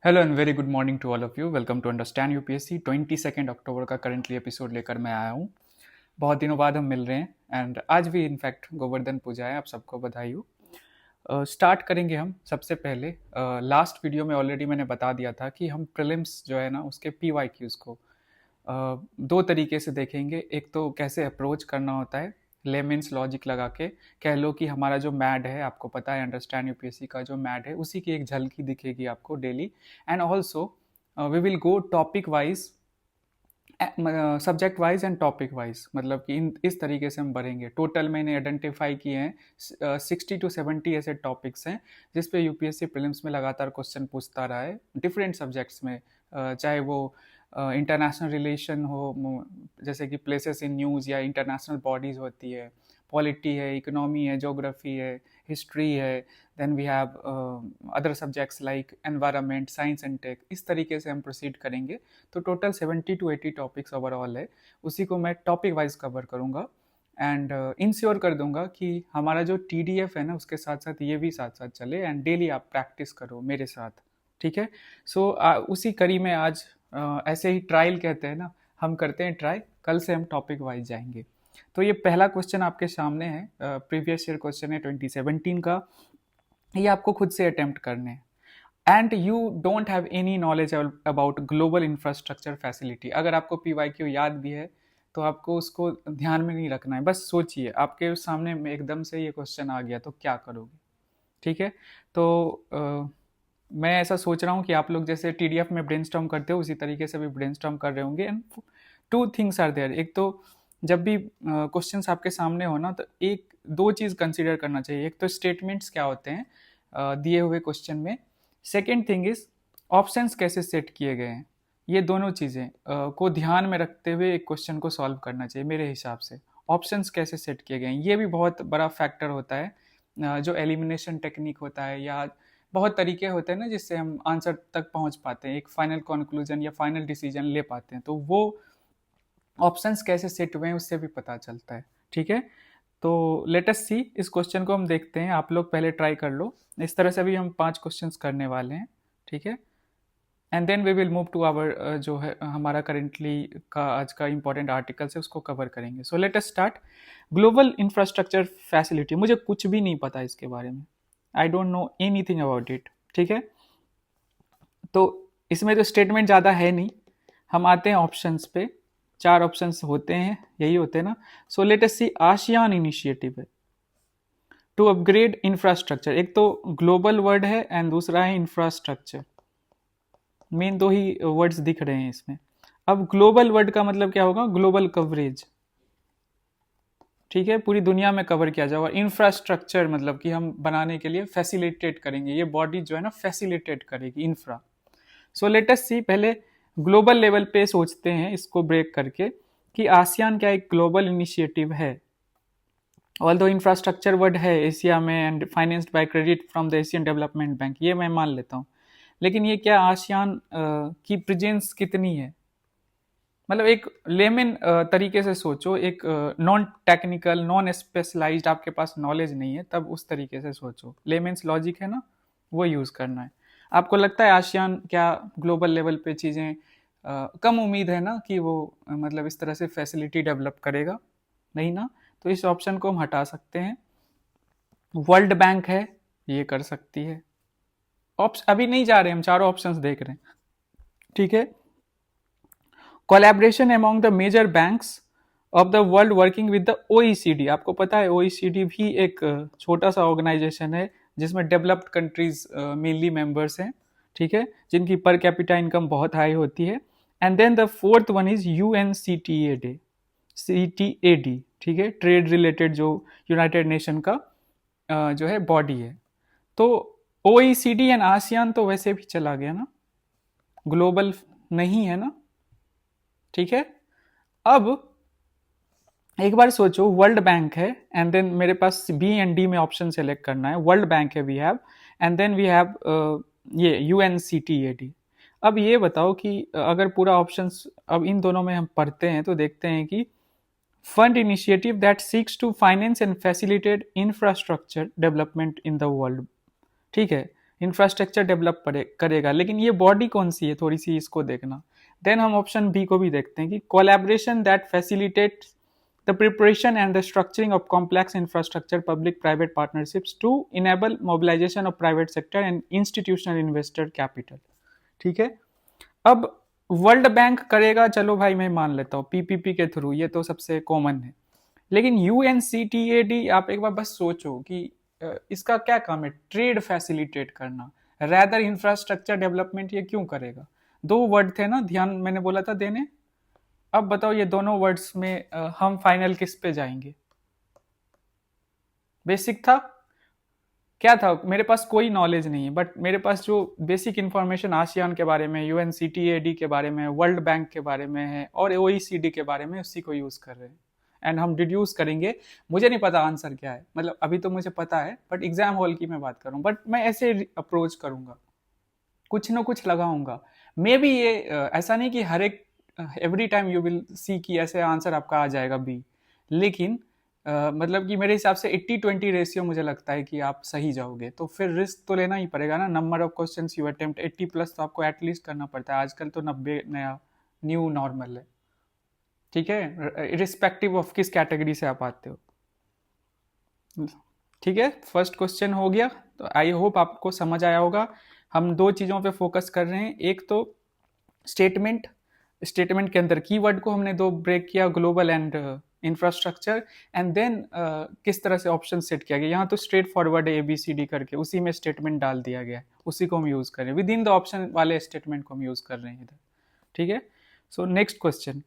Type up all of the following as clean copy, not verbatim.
Hello and very good morning to all of you. Welcome to understand UPSC. 22 अक्टूबर का currently episode लेकर मैं आया हूँ। बहुत दिनों बाद हम मिल रहे हैं एंड आज भी इनफैक्ट गोवर्धन पूजा है। आप सबको बधाई हो। स्टार्ट करेंगे हम सबसे पहले। लास्ट वीडियो में ऑलरेडी मैंने बता दिया था कि हम प्रीलिम्स जो है ना उसके पीवाईक्यूज को दो तरीके से देखेंगे। एक तो कैसे अप्रोच करना होता है, लेमेंस लॉजिक लगा के। कह लो कि हमारा जो मैड है, आपको पता है अंडरस्टैंड यूपीएससी का जो मैड है उसी की एक झलकी दिखेगी आपको daily. And also we will go topic wise, subject wise and topic wise, मतलब कि इस तरीके से हम बढ़ेंगे। टोटल मैंने आइडेंटिफाई किए हैं 60 to 70 ऐसे टॉपिक्स हैं जिस पे यूपीएससी प्रीलिम्स में लगातार क्वेश्चन पूछता रहा है डिफरेंट सब्जेक्ट्स में। चाहे वो इंटरनेशनल रिलेशन हो, जैसे कि प्लेसेस इन न्यूज़, या इंटरनेशनल बॉडीज़ होती है, पॉलिटी है, इकोनॉमी है, जोग्राफी है, हिस्ट्री है, then we have other subjects like environment, science and tech. इस तरीके से हम प्रोसीड करेंगे। तो टोटल 70 to 80 टॉपिक्स ओवरऑल है, उसी को मैं टॉपिक वाइज कवर करूँगा एंड इंश्योर कर दूंगा कि हमारा जो TDF है ना उसके साथ साथ ये भी साथ साथ चले एंड डेली आप प्रैक्टिस करो मेरे साथ। ठीक है। सो उसी कड़ी में आज ऐसे ही ट्रायल कहते हैं ना, हम करते हैं ट्राई। कल से हम टॉपिक वाइज जाएंगे। तो ये पहला क्वेश्चन आपके सामने है, प्रीवियस ईयर क्वेश्चन है 2017 का। ये आपको खुद से अटेम्प्ट करने हैं and you don't have any knowledge about global infrastructure facility. अगर आपको PYQ याद भी है तो आपको उसको ध्यान में नहीं रखना है। बस सोचिए आपके सामने में एकदम से ये क्वेश्चन आ गया तो क्या करोगे। ठीक है। तो मैं ऐसा सोच रहा हूँ कि आप लोग जैसे TDF में ब्रेनस्टॉर्म करते हो उसी तरीके से भी ब्रेनस्टॉर्म कर रहे होंगे। And two things are there. एक तो जब भी क्वेश्चंस आपके सामने हो ना तो एक दो चीज़ कंसिडर करना चाहिए। एक तो स्टेटमेंट्स क्या होते हैं दिए हुए क्वेश्चन में। सेकेंड थिंग इज ऑप्शंस कैसे सेट किए गए हैं। ये दोनों चीज़ें को ध्यान में रखते हुए एक क्वेश्चन को सॉल्व करना चाहिए मेरे हिसाब से। ऑप्शंस कैसे सेट किए गए हैं ये भी बहुत बड़ा फैक्टर होता है। जो एलिमिनेशन टेक्निक होता है या बहुत तरीके होते हैं ना जिससे हम आंसर तक पहुंच पाते हैं, एक फाइनल कंक्लूजन या फाइनल डिसीजन ले पाते हैं, तो वो ऑप्शंस कैसे सेट हुए हैं उससे भी पता चलता है। ठीक है। तो लेट अस सी, इस क्वेश्चन को हम देखते हैं। आप लोग पहले ट्राई कर लो। इस तरह से भी हम 5 क्वेश्चंस करने वाले हैं। ठीक है। And then we will move to our जो है हमारा करेंटली का आज का इंपॉर्टेंट आर्टिकल्स है उसको कवर करेंगे। So let us start. Global infrastructure facility, मुझे कुछ भी नहीं पता इसके बारे में। I don't know anything about it. ठीक है। तो इसमें तो स्टेटमेंट ज़्यादा है नहीं। हम आते हैं ऑप्शंस पे। 4 ऑप्शंस होते हैं, यही होते हैं ना। सो लेट अस सी, आसियान इनिशिएटिव है टू अपग्रेड इंफ्रास्ट्रक्चर। एक तो ग्लोबल वर्ड है एंड दूसरा है इंफ्रास्ट्रक्चर। मेन दो ही वर्ड्स दिख रहे हैं इसमें। अब ग्लोबल वर्ड का मतलब क्या होगा? Global coverage. ठीक है, पूरी दुनिया में कवर किया जाएगा। इंफ्रास्ट्रक्चर मतलब कि हम बनाने के लिए फैसिलिटेट करेंगे, ये बॉडी जो है ना फैसिलिटेट करेगी इंफ्रा। सो लेट अस सी, पहले ग्लोबल लेवल पे सोचते हैं इसको ब्रेक करके कि आसियान क्या एक ग्लोबल इनिशिएटिव है। ऑल्दो इंफ्रास्ट्रक्चर वर्ड है एशिया में and financed by credit from the Asian development bank, ये मैं मान लेता हूँ। लेकिन ये क्या आसियान की प्रेजेंस कितनी है? मतलब एक लेमन तरीके से सोचो, एक नॉन टेक्निकल नॉन स्पेशलाइज्ड आपके पास नॉलेज नहीं है तब उस तरीके से सोचो। लेमेंस लॉजिक है ना, वो यूज करना है। आपको लगता है आसियान क्या ग्लोबल लेवल पे चीज़ें कम उम्मीद है ना कि वो मतलब इस तरह से फैसिलिटी डेवलप करेगा? नहीं ना। तो इस ऑप्शन को हम हटा सकते हैं। वर्ल्ड बैंक है, ये कर सकती है। अभी नहीं जा रहे, हम चारों ऑप्शंस देख रहे हैं। ठीक है। Collaboration among the major banks of the world working with the OECD। आपको पता है OECD भी एक छोटा सा ऑर्गेनाइजेशन है जिसमें डेवलप्ड कंट्रीज मेनली मेंबर्स हैं। ठीक है, जिनकी पर कैपिटा इनकम बहुत हाई होती है। And then the fourth one is UNCTAD, CTAD। ठीक है, ट्रेड रिलेटेड जो यूनाइटेड नेशन का जो है बॉडी है। तो OECD एंड आसियान तो वैसे भी चला गया ना, ग्लोबल नहीं है ना। ठीक है। अब एक बार सोचो, वर्ल्ड बैंक है एंड देन मेरे पास B एंड D में ऑप्शन सेलेक्ट करना है। वर्ल्ड बैंक है we have, and then we have ये UNCTAD। अब ये बताओ कि अगर पूरा ऑप्शंस अब इन दोनों में हम पढ़ते हैं तो देखते हैं कि fund initiative that seeks to finance and facilitate infrastructure development in the world. ठीक है, इंफ्रास्ट्रक्चर डेवलप करेगा, लेकिन ये बॉडी कौन सी है, थोड़ी सी इसको देखना। देन हम ऑप्शन बी को भी देखते हैं कि collaboration that facilitate the preparation and the structuring of complex infrastructure public private partnerships to enable mobilisation of private sector and institutional investor capital. ठीक है, अब वर्ल्ड बैंक करेगा, चलो भाई मैं मान लेता हूँ पीपीपी के थ्रू, ये तो सबसे कॉमन है। लेकिन यूएनसीटीएडी आप एक बार बस सोचो कि इसका क्या काम है, ट्रेड फैसिलिटेट करना, रैदर इंफ्रास्ट्रक्चर डेवलपमेंट ये क्यों करेगा। दो वर्ड थे ना, ध्यान मैंने बोला था देने। अब बताओ ये दोनों वर्ड्स में हम फाइनल किस पे जाएंगे। बेसिक था, क्या था, मेरे पास कोई नॉलेज नहीं है, बट मेरे पास जो बेसिक इंफॉर्मेशन आसियान के बारे में, यूएनसीटीएडी के बारे में, वर्ल्ड बैंक के बारे में है और ओईसीडी के बारे में, उसी को यूज कर रहे हैं एंड हम डिड्यूस करेंगे। मुझे नहीं पता आंसर क्या है, मतलब अभी तो मुझे पता है, बट एग्जाम हॉल की मैं बात करूँ, बट मैं ऐसे अप्रोच करूंगा, कुछ ना कुछ लगाऊंगा। मे बी ये ऐसा नहीं कि हर एक every time you will see कि ऐसे आंसर आपका आ जाएगा बी, लेकिन मतलब कि मेरे हिसाब से 80-20 रेशियो मुझे लगता है कि आप सही जाओगे, तो फिर रिस्क तो लेना ही पड़ेगा ना। Number of questions you attempt 80 plus तो आपको एटलीस्ट करना पड़ता है, आजकल तो 90 नया न्यू नॉर्मल है। ठीक है, इरिस्पेक्टिव ऑफ किस कैटेगरी से आप आते हो। ठीक है, फर्स्ट क्वेश्चन हो गया, तो आई होप आपको समझ आया होगा। हम दो चीज़ों पे फोकस कर रहे हैं, एक तो स्टेटमेंट, स्टेटमेंट के अंदर कीवर्ड को हमने दो ब्रेक किया, global and infrastructure, and then किस तरह से ऑप्शन सेट किया गया। यहाँ तो स्ट्रेट फॉरवर्ड है ABCD करके, उसी में स्टेटमेंट डाल दिया गया है, उसी को हम यूज़ कर रहे हैं, विद इन द ऑप्शन वाले स्टेटमेंट को हम यूज़ कर रहे हैं इधर। ठीक है, so next question,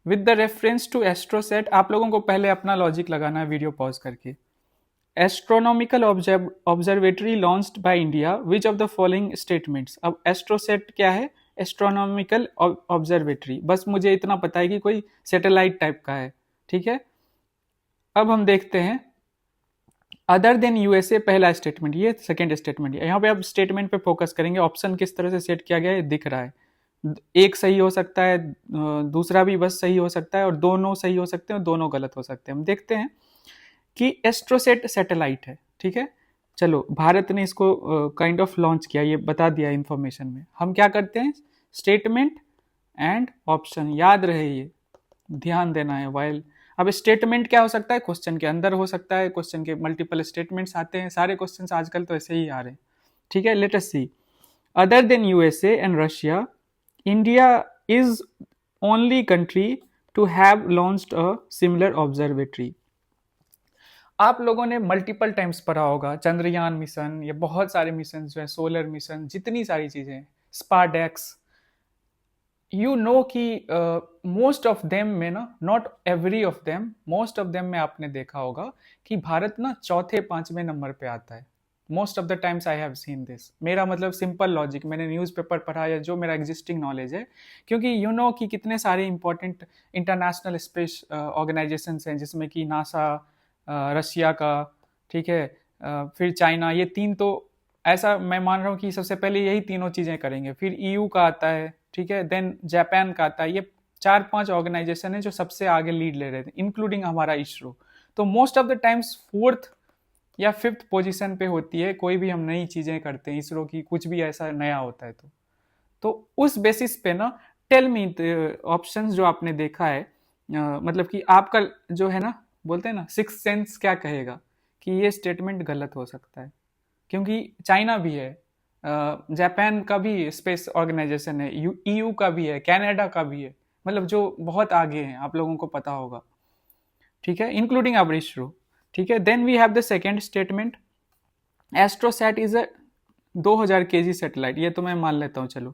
with the reference to AstroSat, आप लोगों को पहले अपना लॉजिक लगाना है वीडियो पॉज करके। Astronomical observatory launched by India, which of the following statements. अब एस्ट्रोसेट क्या है, एस्ट्रोनॉमिकल ऑब्जर्वेटरी, बस मुझे इतना पता है कि कोई सैटेलाइट टाइप का है। ठीक है, अब हम देखते हैं अदर देन यूएसए, पहला स्टेटमेंट, ये सेकेंड स्टेटमेंट है। यहाँ पे आप स्टेटमेंट पे फोकस करेंगे, ऑप्शन किस तरह से सेट किया गया है दिख रहा है, एक सही हो सकता है, दूसरा भी बस सही हो सकता है, और दोनों सही हो सकते हैं और दोनों गलत हो सकते हैं। हम देखते हैं कि एस्ट्रोसेट सैटेलाइट है। ठीक है, चलो भारत ने इसको काइंड ऑफ लॉन्च किया, ये बता दिया इन्फॉर्मेशन में। हम क्या करते हैं, स्टेटमेंट एंड ऑप्शन, याद रहे ये, ध्यान देना है वाइल। अब स्टेटमेंट क्या हो सकता है, क्वेश्चन के अंदर हो सकता है, क्वेश्चन के मल्टीपल स्टेटमेंट्स आते हैं, सारे क्वेश्चन आजकल तो ऐसे ही आ रहे हैं। ठीक है, let us see, other than USA and Russia, India is only country to have launched a similar observatory. आप लोगों ने मल्टीपल टाइम्स पढ़ा होगा, चंद्रयान मिशन, ये बहुत सारे मिशन जो है, सोलर मिशन, जितनी सारी चीजें, स्पारडेक्स, यू नो कि मोस्ट ऑफ देम में ना, not every of them, most of them में आपने देखा होगा कि भारत ना चौथे पांचवें नंबर पे आता है। Most of the times I have seen this, मेरा मतलब सिंपल लॉजिक, मैंने न्यूज़पेपर पढ़ा या जो मेरा एग्जिस्टिंग नॉलेज है, क्योंकि यू नो कि कितने सारे इंपॉर्टेंट इंटरनेशनल स्पेस ऑर्गेनाइजेशंस हैं, जिसमें कि नासा, रशिया का, ठीक है, फिर चाइना, ये तीन तो ऐसा मैं मान रहा हूँ कि सबसे पहले यही तीनों चीज़ें करेंगे, फिर EU का आता है, ठीक है, देन जापान का आता है। ये 4-5 ऑर्गेनाइजेशन है जो सबसे आगे लीड ले रहे थे, इंक्लूडिंग हमारा इसरो। तो most of the times 4th या 5th पोजीशन पे होती है, कोई भी हम नई चीज़ें करते हैं, इसरो की कुछ भी ऐसा नया होता है तो उस बेसिस पे ना, टेल मी ऑप्शंस जो आपने देखा है, मतलब कि आपका जो है ना, बोलते हैं ना सिक्स सेंस, क्या कहेगा कि ये स्टेटमेंट गलत हो सकता है, क्योंकि चाइना भी है, जापान का भी स्पेस ऑर्गेनाइजेशन है, EU का भी है, कनाडा का भी है, मतलब जो बहुत आगे हैं, आप लोगों को पता होगा। ठीक है, इंक्लूडिंग आवर इसरो। ठीक है, then we have the second statement, Astrosat is a 2000 kg satellite, ये तो मैं मान लेता हूँ, चलो,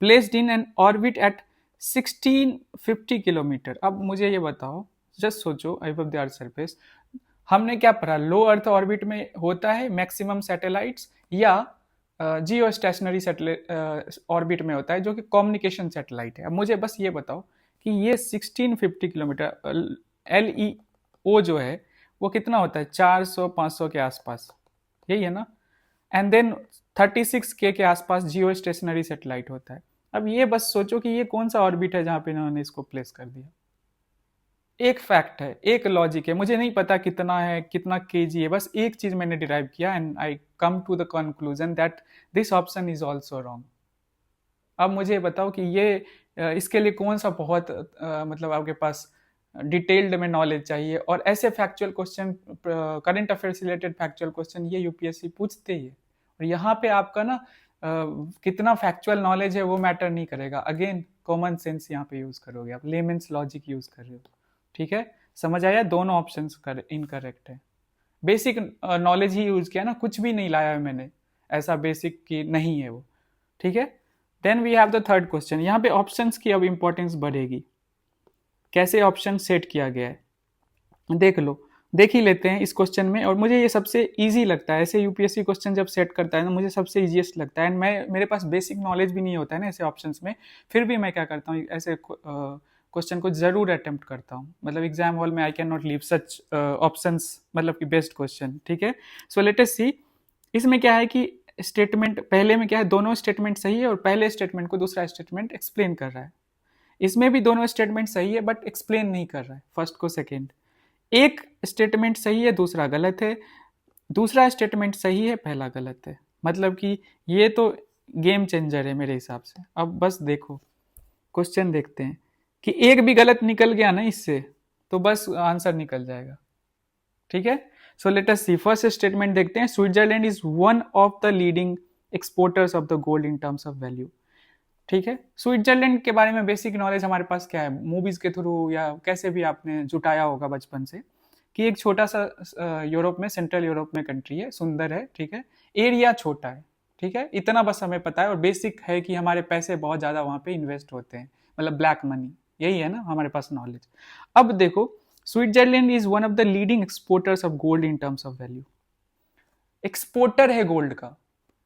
placed in an orbit at 1650 kilometre. अब मुझे ये बताओ, जस्ट सोचो, अबव द अर्थ सरफेस, हमने क्या पढ़ा, लो अर्थ ऑर्बिट में होता है मैक्सिमम सैटेलाइट्स, या जियो स्टेशनरी सैटेलाइट ऑर्बिट में होता है, जो कि कम्युनिकेशन सैटेलाइट है। अब मुझे बस ये बताओ कि ये 1650 किलोमीटर LEO जो है वो कितना होता है, 400-500 के आसपास, यही है ना, एंड देन 36K के आसपास जियो स्टेशनरी सैटेलाइट होता है। अब ये बस सोचो कि ये कौन सा ऑर्बिट है जहाँ पे इन्होंने इसको प्लेस कर दिया। एक फैक्ट है, एक लॉजिक है, मुझे नहीं पता कितना है, कितना केजी है, बस एक चीज मैंने डिराइव किया and I come to the conclusion that this option is also wrong. अब मुझे बताओ कि ये इसके लिए कौन सा बहुत मतलब आपके पास डिटेल्ड में नॉलेज चाहिए, और ऐसे फैक्चुअल क्वेश्चन, करंट अफेयर से रिलेटेड फैक्चुअल क्वेश्चन ये यूपीएससी पूछते ही है। और यहाँ पे आपका ना कितना फैक्चुअल नॉलेज है वो मैटर नहीं करेगा, अगेन कॉमन सेंस यहाँ पे यूज करोगे आप, लेमेंस लॉजिक यूज कर रहे हो। ठीक है, समझ आया, दोनों ऑप्शन इनकरेक्ट है। बेसिक नॉलेज ही यूज किया ना, कुछ भी नहीं लाया है मैंने ऐसा बेसिक की नहीं है वो। ठीक है, then we have the third question. यहाँ पे ऑप्शंस की अब इंपॉर्टेंस बढ़ेगी, कैसे ऑप्शन सेट किया गया है देख लो, देख ही लेते हैं इस क्वेश्चन में। और मुझे ये सबसे इजी लगता है, ऐसे यूपीएससी क्वेश्चन जब सेट करता है ना, मुझे सबसे इजीएस्ट लगता है। एंड मैं, मेरे पास बेसिक नॉलेज भी नहीं होता है ना ऐसे ऑप्शंस में, फिर भी मैं क्या करता हूँ, ऐसे क्वेश्चन को जरूर अटेम्प्ट करता हूँ। मतलब एग्जाम हॉल में I can not leave such options, मतलब कि बेस्ट क्वेश्चन। ठीक है, सो लेट अस सी। इसमें क्या है कि स्टेटमेंट पहले में क्या है, दोनों स्टेटमेंट सही है और पहले स्टेटमेंट को दूसरा स्टेटमेंट एक्सप्लेन कर रहा है। इसमें भी दोनों स्टेटमेंट सही है बट एक्सप्लेन नहीं कर रहा है फर्स्ट को सेकेंड। एक स्टेटमेंट सही है दूसरा गलत है, दूसरा स्टेटमेंट सही है पहला गलत है। मतलब कि ये तो गेम चेंजर है मेरे हिसाब से। अब बस देखो, क्वेश्चन देखते हैं कि एक भी गलत निकल गया ना इससे, तो बस आंसर निकल जाएगा। ठीक है, सो लेट अस सी, फर्स्ट स्टेटमेंट देखते हैं। Switzerland is one of the leading exporters of the gold in terms of value. ठीक है, स्विट्जरलैंड के बारे में बेसिक नॉलेज हमारे पास क्या है, मूवीज के थ्रू या कैसे भी आपने जुटाया होगा बचपन से, कि एक छोटा सा यूरोप में, सेंट्रल यूरोप में कंट्री है, सुंदर है। ठीक है, एरिया छोटा है। ठीक है, इतना बस हमें पता है। और बेसिक है कि हमारे पैसे बहुत ज्यादा वहां पे इन्वेस्ट होते हैं, मतलब ब्लैक मनी, यही है ना हमारे पास नॉलेज। अब देखो, Switzerland is one of the leading exporters of gold in terms of value. Exporter है गोल्ड का,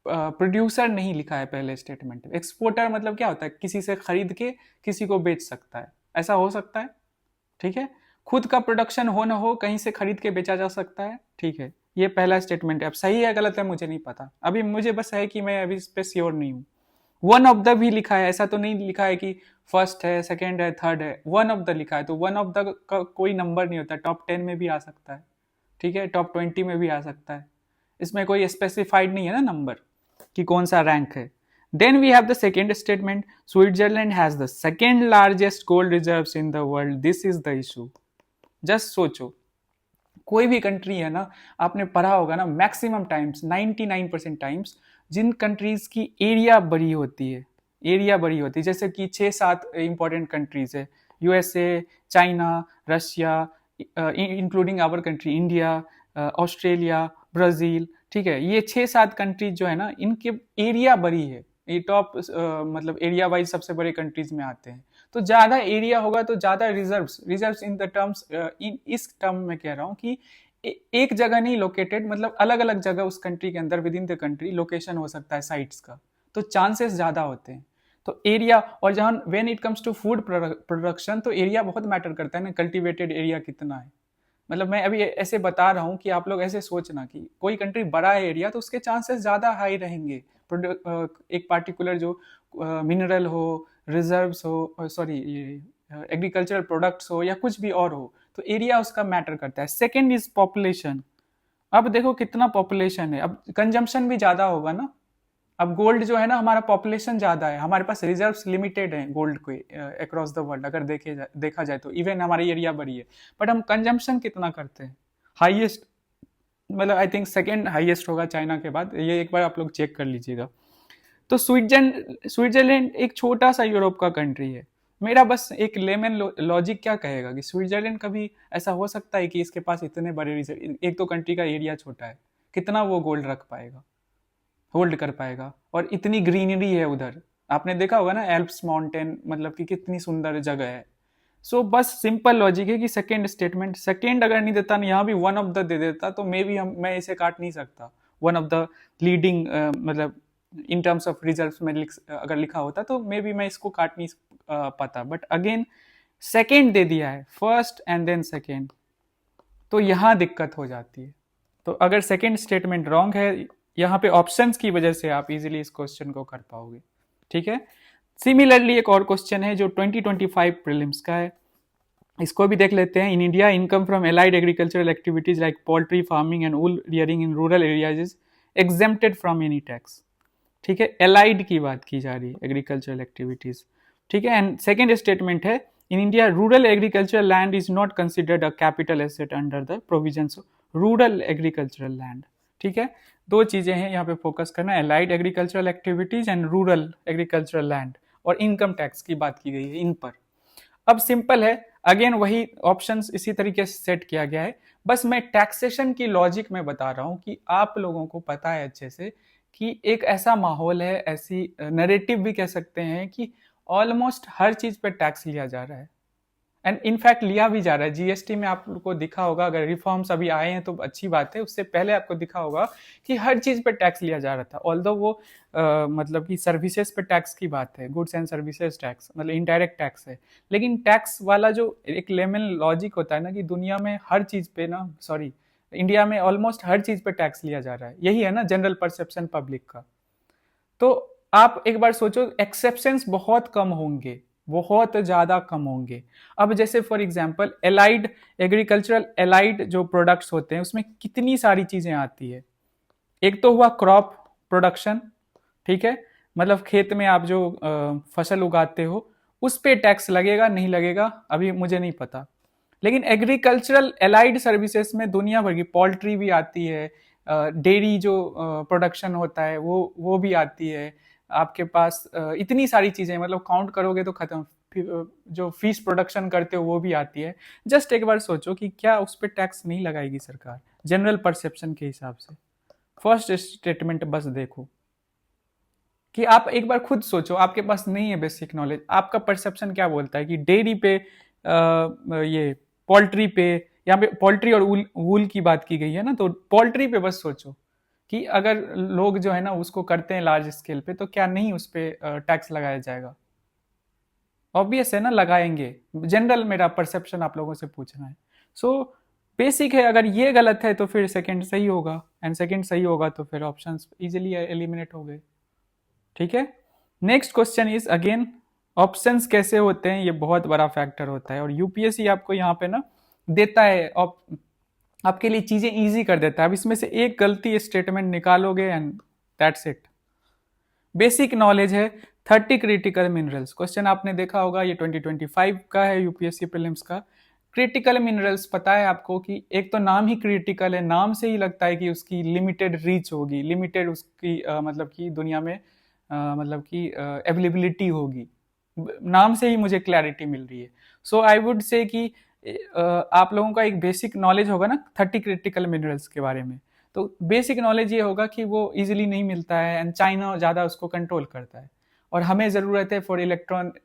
प्रोड्यूसर नहीं लिखा है पहले स्टेटमेंट में। एक्सपोर्टर मतलब क्या होता है, किसी से खरीद के किसी को बेच सकता है, ऐसा हो सकता है। ठीक है, खुद का प्रोडक्शन हो ना हो, कहीं से खरीद के बेचा जा सकता है। ठीक है, ये पहला स्टेटमेंट है। अब सही है गलत है मुझे नहीं पता, अभी मुझे बस है कि मैं अभी इस पे श्योर नहीं हूँ। वन ऑफ द भी लिखा है, ऐसा तो नहीं लिखा है कि फर्स्ट है, सेकेंड है, थर्ड है, वन ऑफ द लिखा है। तो वन ऑफ द का कोई नंबर नहीं होता, टॉप 10 में भी आ सकता है। ठीक है, टॉप 20 में भी आ सकता है, इसमें कोई स्पेसिफाइड नहीं है ना नंबर कि कौन सा रैंक है। Then we have the second statement, Switzerland has the second largest gold reserves in the world, this is the issue. Just सोचो, कोई भी कंट्री है ना, आपने पढ़ा होगा ना, मैक्सिमम टाइम्स 99% टाइम्स जिन कंट्रीज की एरिया बड़ी होती है, एरिया बड़ी होती है, जैसे कि 6-7 इंपॉर्टेंट कंट्रीज है, USA, China, Russia, including our country India, Australia, Brazil. ठीक है, ये 6-7 कंट्रीज जो है ना, इनके एरिया बड़ी है, ये टॉप मतलब एरिया वाइज सबसे बड़े कंट्रीज में आते हैं। तो ज्यादा एरिया होगा तो ज्यादा reserves, reserves in the terms, in इस टर्म में कह रहा हूँ कि एक जगह नहीं लोकेटेड, मतलब अलग अलग जगह उस कंट्री के अंदर, with in the country location हो सकता है साइट्स का, तो चांसेस ज्यादा होते हैं। तो एरिया, और जहां when it comes to food production, तो एरिया बहुत मैटर करता है ना, कल्टिवेटेड एरिया कितना है। मतलब मैं अभी ऐसे बता रहा हूँ कि आप लोग ऐसे सोचना कि कोई कंट्री बड़ा है एरिया, तो उसके चांसेस ज्यादा हाई रहेंगे। एक पार्टिकुलर जो मिनरल हो, रिजर्व्स हो, सॉरी ये एग्रीकल्चरल प्रोडक्ट्स हो या कुछ भी और हो, तो एरिया उसका मैटर करता है। Second is population. अब देखो कितना पॉपुलेशन है, अब कंजम्पशन भी ज्यादा होगा ना। अब गोल्ड जो है ना, हमारा पॉपुलेशन ज्यादा है, हमारे पास रिजर्व्स लिमिटेड हैं गोल्ड के अक्रॉस द वर्ल्ड, अगर देखा जाए तो इवन हमारी एरिया बड़ी है, बट हम कंजम्पशन कितना करते हैं, हाईएस्ट, मतलब आई थिंक सेकेंड हाईएस्ट होगा चाइना के बाद, ये एक बार आप लोग चेक कर लीजिएगा। तो स्विट्जरलैंड एक छोटा सा यूरोप का कंट्री है। मेरा बस एक लेमन लॉजिक क्या कहेगा कि स्विट्जरलैंड कभी ऐसा हो सकता है कि इसके पास इतने बड़े रिजर्व, एक तो कंट्री का एरिया छोटा है, कितना वो गोल्ड रख पाएगा, होल्ड कर पाएगा, और इतनी ग्रीनरी है उधर, आपने देखा होगा ना एल्प्स माउंटेन, मतलब कि कितनी सुंदर जगह है। सो बस सिंपल लॉजिक है कि सेकेंड स्टेटमेंट, सेकेंड अगर नहीं देता ना, यहाँ भी वन ऑफ द दे देता, तो मे बी मैं इसे काट नहीं सकता। वन ऑफ द लीडिंग, मतलब इन टर्म्स ऑफ रिजल्ट में अगर लिखा होता तो मे बी मैं इसको काट नहीं पाता, बट अगेन सेकेंड दे दिया है, फर्स्ट एंड देन सेकेंड, तो यहाँ दिक्कत हो जाती है। तो अगर सेकेंड स्टेटमेंट रॉन्ग है, यहाँ पे ऑप्शंस की वजह से आप इजीली इस क्वेश्चन को कर पाओगे। ठीक है, सिमिलरली एक और क्वेश्चन है जो 2025 प्रीलिम्स का है, इसको भी देख लेते हैं। In India income from allied agricultural activities like poultry farming and wool rearing in rural areas is exempted from any tax. ठीक है, एलाइड की बात की जा रही है, एग्रीकल्चरल एक्टिविटीज। ठीक है, एंड सेकेंड स्टेटमेंट है in India rural agricultural land is not considered a capital asset under the provisions rural agricultural land. ठीक है, दो चीजें हैं यहाँ पे फोकस करना, allied agricultural activities and rural agricultural land, और इनकम टैक्स की बात की गई है इन पर। अब सिंपल है, अगेन वही ऑप्शंस इसी तरीके से सेट किया गया है, बस मैं टैक्सेशन की लॉजिक में बता रहा हूं कि आप लोगों को पता है अच्छे से कि एक ऐसा माहौल है, ऐसी नैरेटिव भी कह सकते हैं कि ऑलमोस्ट हर चीज पे टैक्स लिया जा रहा है, एंड इनफैक्ट लिया भी जा रहा है। जीएसटी में आपको दिखा होगा, अगर रिफॉर्म्स अभी आए हैं तो अच्छी बात है, उससे पहले आपको दिखा होगा कि हर चीज पे टैक्स लिया जा रहा था। ऑल्दो वो मतलब कि सर्विसेज पे टैक्स की बात है, गुड्स एंड सर्विसेज टैक्स मतलब इनडायरेक्ट टैक्स है, लेकिन टैक्स वाला जो एक लेमन लॉजिक होता है ना कि दुनिया में हर चीज पे ना, सॉरी इंडिया में ऑलमोस्ट हर चीज पे टैक्स लिया जा रहा है, यही है ना जनरल परसेप्शन पब्लिक का। तो आप एक बार सोचो, एक्सेप्शंस बहुत कम होंगे, बहुत ज्यादा कम होंगे। अब जैसे for example allied agricultural allied जो प्रोडक्ट्स होते हैं उसमें कितनी सारी चीजें आती है। एक तो हुआ क्रॉप प्रोडक्शन, ठीक है, मतलब खेत में आप जो फसल उगाते हो उस पे टैक्स लगेगा नहीं लगेगा अभी मुझे नहीं पता, लेकिन एग्रीकल्चरल एलाइड सर्विसेज में दुनिया भर की पोल्ट्री भी आती है, डेयरी जो प्रोडक्शन होता है वो भी आती है, आपके पास इतनी सारी चीजें, मतलब काउंट करोगे तो खत्म, जो फिश प्रोडक्शन करते हो वो भी आती है। जस्ट एक बार सोचो कि क्या उस पर टैक्स नहीं लगाएगी सरकार जनरल परसेप्शन के हिसाब से। फर्स्ट स्टेटमेंट बस देखो कि आप एक बार खुद सोचो, आपके पास नहीं है बेसिक नॉलेज, आपका परसेप्शन क्या बोलता है कि डेयरी पे ये पोल्ट्री पे, यहाँ पे पोल्ट्री और वूल की बात की गई है ना, तो पोल्ट्री पे बस सोचो कि अगर लोग जो है ना उसको करते हैं लार्ज स्केल पे, तो क्या नहीं उस पर टैक्स लगाया जाएगा? ऑब्वियस है ना, लगाएंगे। जनरल मेरा परसेप्शन आप लोगों से पूछना है। सो बेसिक है, अगर ये गलत है तो फिर सेकंड सही होगा, एंड सेकंड सही होगा तो फिर ऑप्शंस इजीली एलिमिनेट हो गए। ठीक है, next question is again, options कैसे होते हैं ये बहुत बड़ा फैक्टर होता है, और यूपीएससी आपको यहाँ पे ना देता है आपके लिए चीजें इजी कर देता है। अब इसमें से एक गलती स्टेटमेंट निकालोगे and that's it. Basic knowledge है 30 क्रिटिकल मिनरल्स, क्वेश्चन आपने देखा होगा, ये 2025 का है यूपीएससी प्रीलिम्स का। क्रिटिकल मिनरल्स पता है आपको कि एक तो नाम ही क्रिटिकल है, नाम से ही लगता है कि उसकी लिमिटेड रीच होगी, लिमिटेड उसकी मतलब कि दुनिया में मतलब कि अवेलेबिलिटी होगी, नाम से ही मुझे क्लैरिटी मिल रही है। सो आई वुड से कि आप लोगों का एक बेसिक नॉलेज होगा ना 30 क्रिटिकल मिनरल्स के बारे में, तो बेसिक नॉलेज ये होगा कि वो इजीली नहीं मिलता है, एंड चाइना ज़्यादा उसको कंट्रोल करता है, और हमें ज़रूरत है फॉर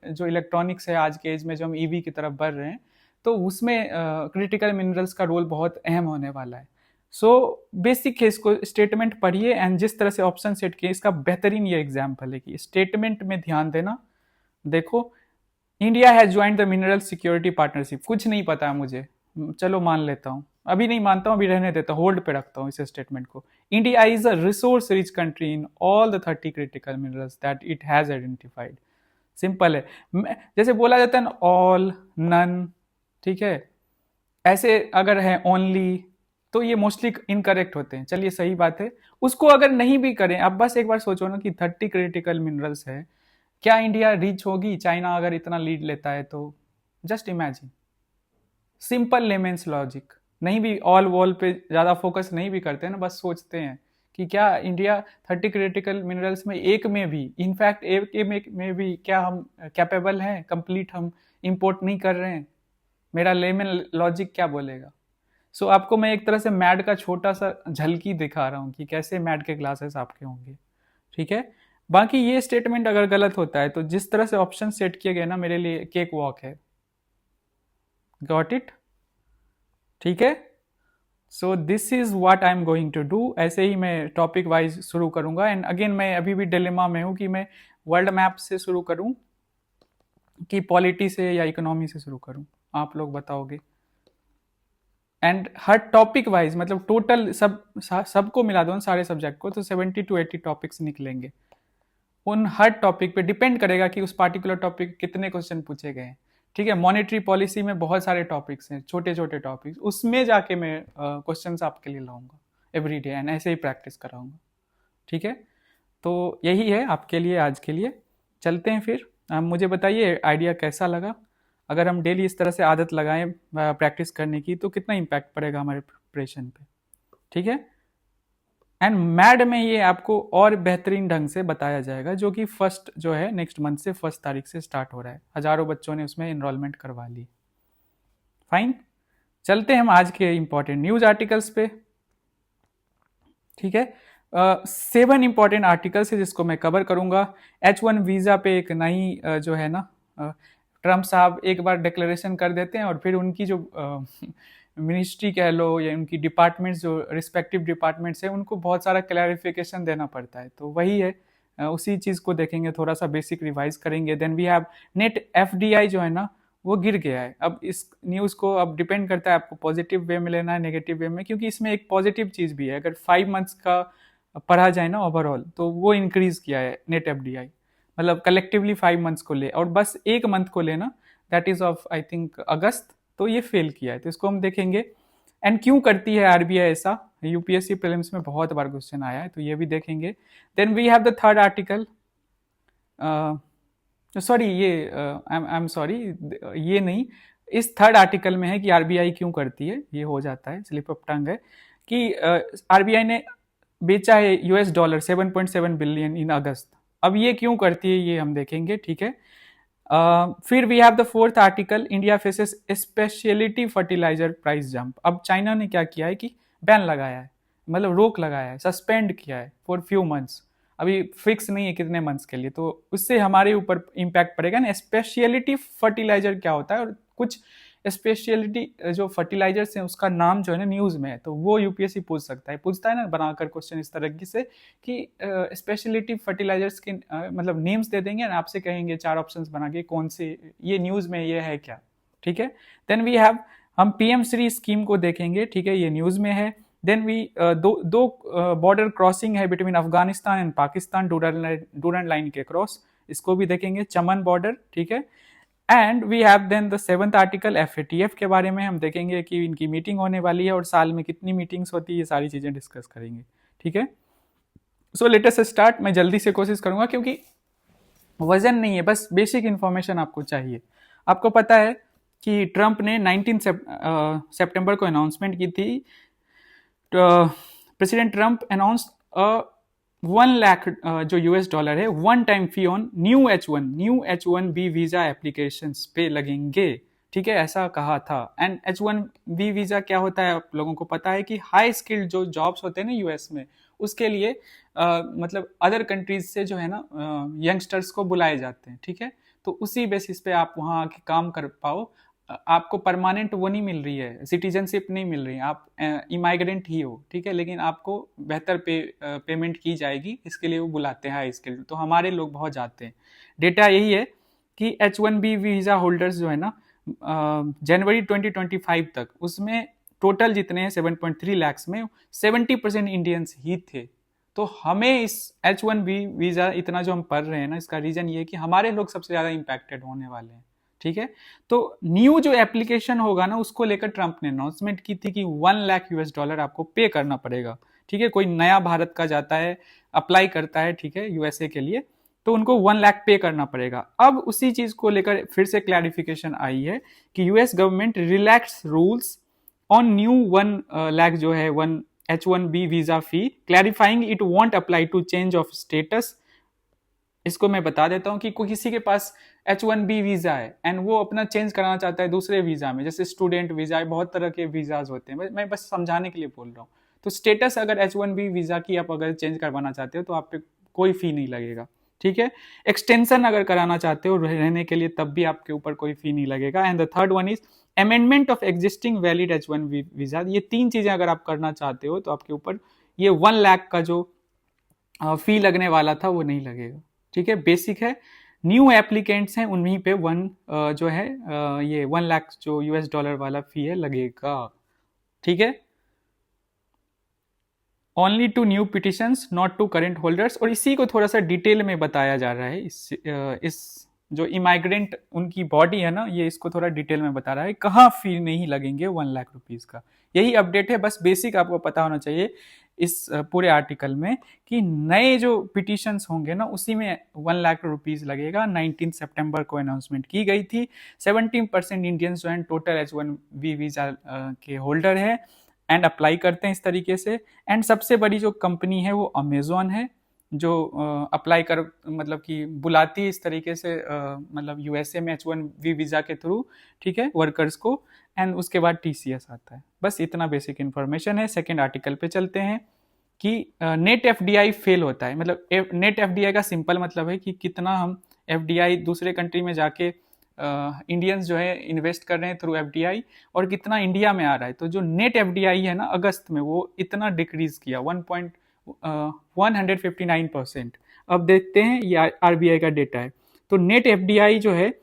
जो इलेक्ट्रॉनिक्स है आज के एज में, जो हम ईवी की तरफ बढ़ रहे हैं, तो उसमें क्रिटिकल मिनरल्स का रोल बहुत अहम होने वाला है। सो बेसिक है, इसको स्टेटमेंट पढ़िए, एंड जिस तरह से ऑप्शन सेट किए इसका बेहतरीन ये एग्जाम्पल है कि स्टेटमेंट में ध्यान देना। देखो, India has joint the mineral security partnership, कुछ नहीं पता है मुझे, चलो मान लेता हूँ, अभी नहीं मानता हूँ, अभी रहने देता हूँ, होल्ड पे रखता हूँ इस स्टेटमेंट को। India is a resource rich country in all the 30 critical minerals that it has identified. Simple है, जैसे बोला जाता है ना ऑल, नन, ठीक है, ऐसे अगर है ओनली, तो ये मोस्टली इनकरेक्ट होते हैं। चलिए सही बात है, उसको अगर नहीं भी करें, अब बस एक बार सोचो ना कि 30 क्रिटिकल मिनरल्स है, क्या इंडिया रीच होगी चाइना अगर इतना लीड लेता है तो? Just imagine, simple layman's logic. नहीं भी ऑल वॉल पे ज़्यादा फोकस नहीं भी करते हैं ना, बस सोचते हैं कि क्या इंडिया 30 क्रिटिकल मिनरल्स में एक में भी, इनफैक्ट एक में भी क्या हम कैपेबल हैं, कंप्लीट हम इंपोर्ट नहीं कर रहे हैं? मेरा लेमन लॉजिक क्या बोलेगा? सो आपको मैं एक तरह से मैड का छोटा सा झलकी दिखा रहा हूँ कि कैसे मैड के क्लासेस आपके होंगे। ठीक है, बाकी ये स्टेटमेंट अगर गलत होता है तो जिस तरह से ऑप्शन सेट किए गए ना, मेरे लिए केक वॉक है। Got it? ठीक है, so this is what I am going to do. ऐसे ही मैं टॉपिक वाइज शुरू करूंगा, एंड अगेन मैं अभी भी डिलेमा में हूं कि मैं वर्ल्ड मैप से शुरू करूं कि पॉलिटी से या इकोनॉमी से शुरू करूं, आप लोग बताओगे। एंड हर टॉपिक वाइज मतलब टोटल सबको मिला दो सारे सब्जेक्ट को, तो 70 to 80 टॉपिक्स निकलेंगे। उन हर टॉपिक पे डिपेंड करेगा कि उस पार्टिकुलर टॉपिक कितने क्वेश्चन पूछे गए हैं। ठीक है। मॉनेटरी पॉलिसी में बहुत सारे टॉपिक्स हैं, छोटे छोटे टॉपिक्स, उसमें जाके मैं क्वेश्चंस आपके लिए लाऊंगा एवरी डे एंड ऐसे ही प्रैक्टिस कराऊंगा। ठीक है, तो यही है आपके लिए आज के लिए। चलते हैं फिर। मुझे बताइए आइडिया कैसा लगा। अगर हम डेली इस तरह से आदत लगाएं प्रैक्टिस करने की तो कितना इम्पैक्ट पड़ेगा हमारे प्रिपरेशन पे। ठीक है, एंड मैड में ये आपको और बेहतरीन ढंग से बताया जाएगा, जो कि फर्स्ट जो है नेक्स्ट मंथ से 1 तारीख से स्टार्ट हो रहा है। हजारों बच्चों ने उसमें इनरोलमेंट करवा ली। फाइन, चलते हैं हम आज के इंपॉर्टेंट न्यूज आर्टिकल्स पे। ठीक है, 7 इंपॉर्टेंट आर्टिकल्स है जिसको मैं कवर करूंगा। H1 वीजा पे एक नई जो है ना, ट्रम्प साहब एक बार डिक्लेरेशन कर देते हैं और फिर उनकी जो मिनिस्ट्री कह लो या उनकी डिपार्टमेंट्स, जो रिस्पेक्टिव डिपार्टमेंट्स है, उनको बहुत सारा क्लैरिफिकेशन देना पड़ता है। तो वही है, उसी चीज़ को देखेंगे, थोड़ा सा बेसिक रिवाइज करेंगे। Then we have net FDI जो है ना, वो गिर गया है। अब इस न्यूज़ को अब डिपेंड करता है आपको पॉजिटिव वे में लेना है नेगेटिव वे में, क्योंकि इसमें एक पॉजिटिव चीज़ भी है। अगर 5 मंथ्स का पढ़ा जाए ना ओवरऑल, तो वो इंक्रीज किया है नेट FDI, मतलब कलेक्टिवली 5 मंथ्स को ले और बस 1 मंथ को लेना, that is of I think अगस्त, तो ये फेल किया है। तो इसको हम देखेंगे एंड क्यों करती है RBI ऐसा। UPSC प्रीलिम्स में बहुत बार क्वेश्चन आया है, तो ये भी देखेंगे। Then we have the third article, sorry ये आई एम सॉरी, ये नहीं, इस थर्ड आर्टिकल में है कि RBI क्यों करती है। ये हो जाता है, स्लिप ऑफ टंग है कि RBI ने बेचा है $7.7 बिलियन इन अगस्त। अब ये क्यों करती है ये हम देखेंगे। ठीक है, फिर we have the fourth article, India faces speciality fertiliser price jump. अब चाइना ने क्या किया है कि बैन लगाया है, मतलब रोक लगाया है, सस्पेंड किया है फॉर फ्यू मंथ्स। अभी फिक्स नहीं है कितने मंथ्स के लिए, तो उससे हमारे ऊपर इम्पैक्ट पड़ेगा ना। स्पेशलिटी फर्टिलाइजर क्या होता है, और कुछ स्पेशलिटी जो फर्टिलाइजर्स हैं उसका नाम जो है ना न्यूज़ में है, तो वो UPSC पूछ सकता है, पूछता है ना बनाकर क्वेश्चन इस तरह से कि स्पेशलिटी फर्टिलाइजर्स के मतलब नेम्स दे देंगे ना, आपसे कहेंगे 4 ऑप्शंस बना के कौन से ये न्यूज़ में ये है क्या। ठीक है, देन वी हैव, हम PM श्री स्कीम को देखेंगे। ठीक है, ये न्यूज़ में है। देन वी दो बॉर्डर क्रॉसिंग है between Afghanistan and Pakistan, Durand line के क्रॉस, इसको भी देखेंगे, चमन बॉर्डर। ठीक है, and we have then the 7th article, FATF के बारे में हम देखेंगे कि इनकी मीटिंग होने वाली है और साल में कितनी मीटिंग्स होती है, ये सारी चीज़ें डिस्कस करेंगे। ठीक है, सो लेट अस स्टार्ट। मैं जल्दी से कोशिश करूंगा क्योंकि वजन नहीं है, बस बेसिक इंफॉर्मेशन आपको चाहिए। आपको पता है कि ट्रंप ने 19 सितंबर को अनाउंसमेंट की थी। प्रेसिडेंट ट्रंप अनाउंस 1 लाख जो $US है, one time fee on new H1B visa application पे लगेंगे। ठीक है, ऐसा कहा था। एंड H1B वीजा क्या होता है आप लोगों को पता है कि हाई स्किल्ड जो जॉब्स होते हैं ना US में, उसके लिए मतलब अदर कंट्रीज से जो है ना यंगस्टर्स को बुलाए जाते हैं। ठीक है, तो उसी बेसिस पे आप वहाँ आके काम कर पाओ। आपको परमानेंट वो नहीं मिल रही है, सिटीजनशिप नहीं मिल रही है, आप इमाइग्रेंट ही हो। ठीक है, लेकिन आपको बेहतर पेमेंट की जाएगी, इसके लिए वो बुलाते हैं हाई स्किल्ड। तो हमारे लोग बहुत जाते हैं। डेटा यही है कि H1B वीजा होल्डर्स जो है ना जनवरी 2025 तक, उसमें टोटल जितने हैं 7.3 लाख में 70% इंडियंस ही थे। तो हमें इस H1B वीजा इतना जो हम पढ़ रहे हैं ना, इसका रीजन ये है कि हमारे लोग सबसे ज्यादा इंपैक्टेड होने वाले हैं। ठीक है, तो न्यू जो एप्लीकेशन होगा ना, उसको लेकर ट्रंप ने अनाउंसमेंट की थी कि $1 लाख आपको पे करना पड़ेगा। ठीक है, कोई नया भारत का जाता है, अप्लाई करता है, ठीक है, USA के लिए, तो उनको 1 लाख पे करना पड़ेगा। अब उसी चीज को लेकर फिर से क्लैरिफिकेशन आई है कि US government relax rules on new 1 lakh जो है 1 H1B visa fee, clarifying it won't apply to change of status. इसको मैं बता देता हूँ कि कोई किसी के पास H1B वीजा है एंड वो अपना चेंज कराना चाहता है दूसरे वीजा में, जैसे स्टूडेंट वीजा है, बहुत तरह के वीजाज होते हैं, मैं बस समझाने के लिए बोल रहा हूँ। तो स्टेटस अगर H1B वीजा की आप अगर चेंज करवाना चाहते हो तो आप पे कोई फी नहीं लगेगा। ठीक है, एक्सटेंशन अगर कराना चाहते हो रहने के लिए, तब भी आपके ऊपर कोई फी नहीं लगेगा। And the third one is amendment of existing valid H1B visa. ये 3 चीजें अगर आप करना चाहते हो तो आपके ऊपर ये 1 लाख का जो फी लगने वाला था वो नहीं लगेगा। ठीक है, बेसिक है। न्यू एप्लीकेंट्स हैं उन्हीं पे जो है ये 1 लाख जो $US वाला फी है लगेगा। ठीक है, only to new petitions, not to current holders. और इसी को थोड़ा सा डिटेल में बताया जा रहा है इस जो इमाइग्रेंट उनकी बॉडी है ना, ये इसको थोड़ा डिटेल में बता रहा है कहाँ फी नहीं लगेंगे 1 लाख रुपीज का। यही अपडेट है, बस बेसिक आपको पता होना चाहिए इस पूरे आर्टिकल में कि नए जो पिटिशंस होंगे ना उसी में 1 लाख रुपीज लगेगा। 19 सितंबर को अनाउंसमेंट की गई थी। 17% इंडियंस जो है टोटल H1B वीजा के होल्डर है एंड अप्लाई करते हैं इस तरीके से। एंड सबसे बड़ी जो कंपनी है वो अमेजोन है, जो अप्लाई कर मतलब कि बुलाती है इस तरीके से मतलब यूएसए में H1B वीज़ा के थ्रू, ठीक है, वर्कर्स को। एंड उसके बाद टीसीएस आता है। बस इतना बेसिक इन्फॉर्मेशन है। सेकेंड आर्टिकल पे चलते हैं कि नेट एफडीआई फेल होता है। मतलब नेट एफडीआई का सिंपल मतलब है कि कितना हम एफडीआई दूसरे कंट्री में जाके इंडियंस जो है इन्वेस्ट कर रहे हैं थ्रू एफडीआई, और कितना इंडिया में आ रहा है। तो जो नेट एफडीआई है ना अगस्त में वो इतना डिक्रीज किया 159%। अब देखते हैं ये आरबीआई का डेटा है। तो नेट एफडीआई जो है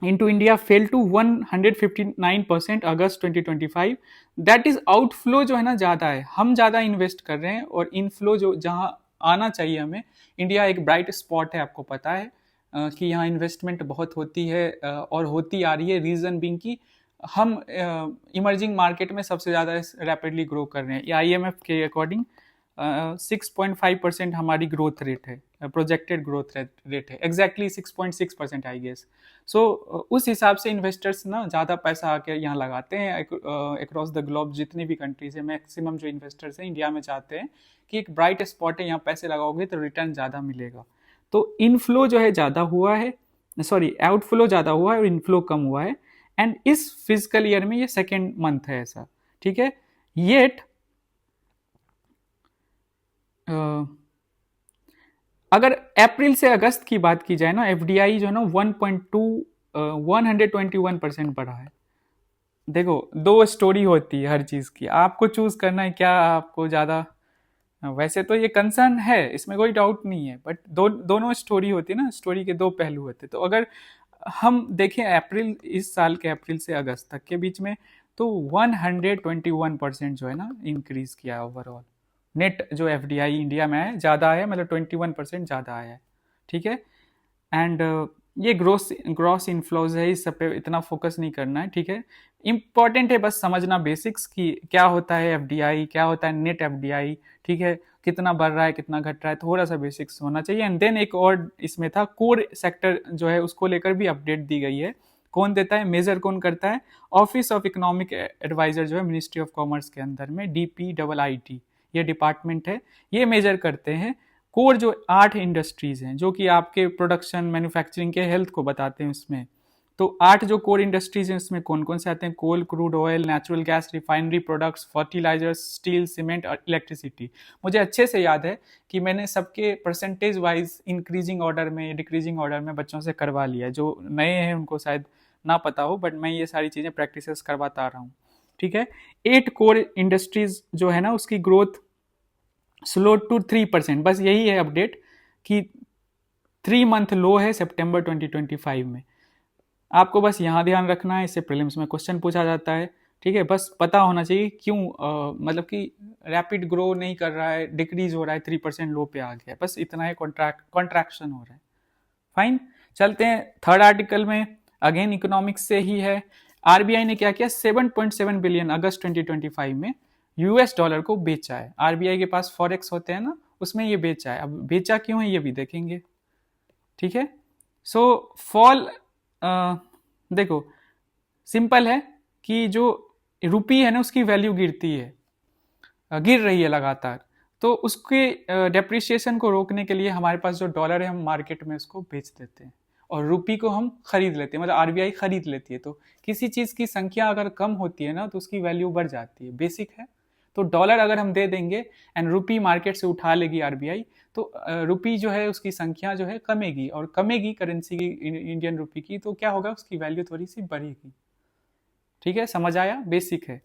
into India fell to 159% August 2025। That is outflow जो है ना ज़्यादा है, हम ज़्यादा इन्वेस्ट कर रहे हैं और इनफ्लो जो जहाँ आना चाहिए हमें। इंडिया एक ब्राइट स्पॉट है, आपको पता है कि यहाँ इन्वेस्टमेंट बहुत होती है और होती आ रही है। रीज़न बिंग कि हम इमर्जिंग मार्केट में सबसे ज़्यादा रैपिडली ग्रो कर रहे हैं। IMF के अकॉर्डिंग 6.5% हमारी ग्रोथ रेट है, प्रोजेक्टेड ग्रोथ रेट है, एग्जैक्टली 6.6% आई गेस। सो उस हिसाब से इन्वेस्टर्स ना ज़्यादा पैसा आके यहाँ लगाते हैं अक्रॉस द ग्लोब। जितनी भी कंट्रीज है मैक्सिमम जो इन्वेस्टर्स हैं इंडिया में चाहते हैं कि एक ब्राइट स्पॉट है, यहाँ पैसे लगाओगे तो रिटर्न ज़्यादा मिलेगा। तो इनफ्लो जो है ज़्यादा हुआ है, सॉरी आउटफ्लो ज़्यादा हुआ है और इनफ्लो कम हुआ है। एंड इस फिजिकल ईयर में ये सेकेंड मंथ है ऐसा, ठीक है। येट अगर अप्रैल से अगस्त की बात की जाए ना, एफडीआई जो है ना 121% बढ़ा है। देखो दो स्टोरी होती है हर चीज की, आपको चूज करना है क्या आपको ज्यादा। वैसे तो ये कंसर्न है, इसमें कोई डाउट नहीं है, बट दोनों स्टोरी होती है ना, स्टोरी के दो पहलू होते हैं। तो अगर हम देखें अप्रैल, इस साल के अप्रैल से अगस्त तक के बीच में, तो 121% जो है ना इंक्रीज किया ओवरऑल। नेट जो एफडीआई इंडिया में है ज़्यादा है, मतलब 21% ज़्यादा आया है, ठीक है। एंड ये ग्रॉस इनफ्लोज है, इस सब पे इतना फोकस नहीं करना है, ठीक है। इंपॉर्टेंट है बस समझना बेसिक्स की क्या होता है एफडीआई, क्या होता है नेट एफडीआई, ठीक है, कितना बढ़ रहा है कितना घट रहा है, थोड़ा सा बेसिक्स होना चाहिए। एंड देन एक और इसमें था कोर सेक्टर जो है उसको लेकर भी अपडेट दी गई है। कौन देता है, मेजर कौन करता है, ऑफिस ऑफ इकोनॉमिक एडवाइजर जो है मिनिस्ट्री ऑफ कॉमर्स के अंदर में, DPIIT ये डिपार्टमेंट है, ये मेजर करते हैं कोर जो 8 इंडस्ट्रीज हैं जो कि आपके प्रोडक्शन मैन्युफैक्चरिंग के हेल्थ को बताते हैं उसमें। तो 8 जो कोर इंडस्ट्रीज हैं उसमें कौन कौन से आते हैं, coal, crude oil, natural gas, refinery products, fertilisers, steel, cement और इलेक्ट्रिसिटी। मुझे अच्छे से याद है कि मैंने सबके परसेंटेज वाइज इंक्रीजिंग ऑर्डर में डिक्रीजिंग ऑर्डर में बच्चों से करवा लिया। जो नए हैं उनको शायद ना पता हो, बट मैं ये सारी चीज़ें प्रैक्टिसेस करवाता आ रहा हूँ, ठीक है। 8 कोर इंडस्ट्रीज जो है ना उसकी ग्रोथ स्लो टू 3%, बस यही है अपडेट कि 3 मंथ लो है सितंबर 2025 में। आपको बस यहाँ ध्यान रखना है, इससे प्रीलिम्स में क्वेश्चन पूछा जाता है, ठीक है। बस पता होना चाहिए क्यों मतलब कि रैपिड ग्रो नहीं कर रहा है, डिक्रीज हो रहा है, 3% लो पे आ गया, बस इतना है, कॉन्ट्रैक्शन हो रहा है। फाइन, चलते हैं थर्ड आर्टिकल में। अगेन इकोनॉमिक्स से ही है। आरबीआई ने क्या किया, 7.7 बिलियन अगस्त 2025 में यूएस डॉलर को बेचा है। आरबीआई के पास फॉरेक्स होते हैं ना, उसमें ये बेचा है। अब बेचा क्यों है ये भी देखेंगे, ठीक है। सो फॉल देखो सिंपल है कि जो रुपी है ना उसकी वैल्यू गिरती है, गिर रही है लगातार। तो उसके डेप्रिसिएशन को रोकने के लिए हमारे पास जो डॉलर है हम मार्केट में उसको बेच देते हैं और रुपी को हम खरीद लेते हैं, मतलब आरबीआई खरीद लेती है। तो किसी चीज़ की संख्या अगर कम होती है ना तो उसकी वैल्यू बढ़ जाती है, बेसिक है। तो डॉलर अगर हम दे देंगे एंड रुपी मार्केट से उठा लेगी आरबीआई, तो रुपी जो है उसकी संख्या जो है कमेगी, और कमेगी करेंसी की इंडियन रुपी की, तो क्या होगा, उसकी वैल्यू थोड़ी सी बढ़ेगी, ठीक है। समझ आया, बेसिक है।